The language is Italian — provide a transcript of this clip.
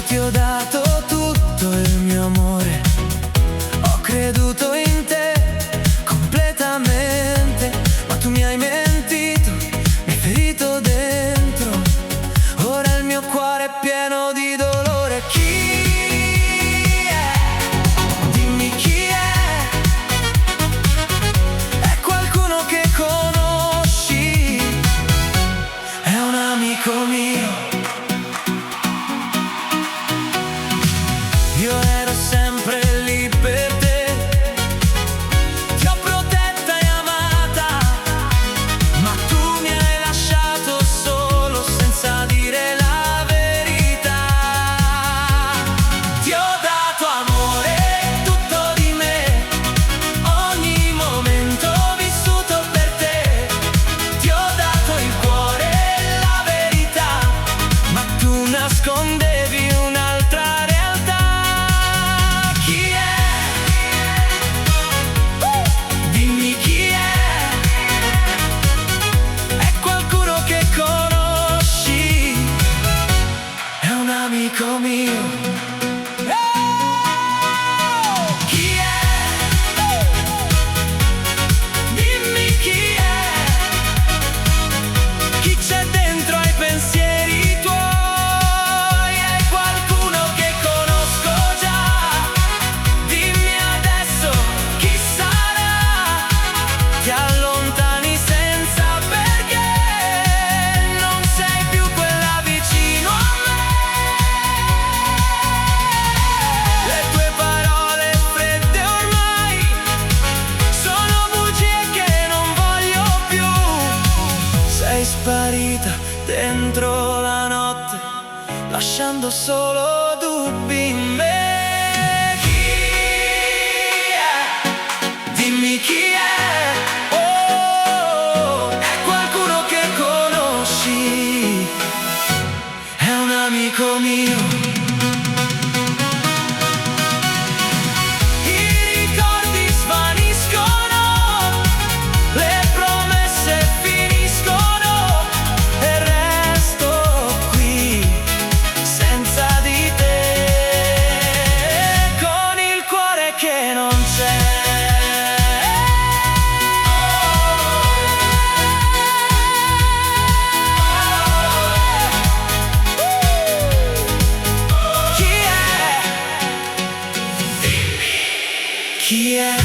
ti ho dato tutto il mio amore, ho creduto in te completamente, ma tu mi hai mentito, mi hai ferito dentro. Ora il mio cuore è pieno di dolore. Chi è? Dimmi chi è? È qualcuno che conosci? È un amico mio. Io ero sempre lì per te, ti ho protetta e amata, ma tu mi hai lasciato solo senza dire la verità. Ti ho dato amore, tutto di me, ogni momento vissuto per te. Ti ho dato il cuore e la verità, ma tu nascondevi un'altra realtà. Chi è? Dimmi chi è? È qualcuno che conosci? È un amico mio. Chi è? Dimmi chi è? Chi c'è dentro ai pensieri tuoi? È qualcuno che conosco già. Dimmi adesso chi sarà. Ti allontani senza perché, non sei più quella vicino a me. Le tue parole fredde ormai sono bugie che non voglio più. Sei sparita dentro la notte, lasciando solo dubbi in me. Chi è? Dimmi chi è? Oh, è qualcuno che conosci? È un amico mio. I ricordi svaniscono, le promesse finiscono e resto qui senza di te, con il cuore che non c'è. Chi è? Chi è?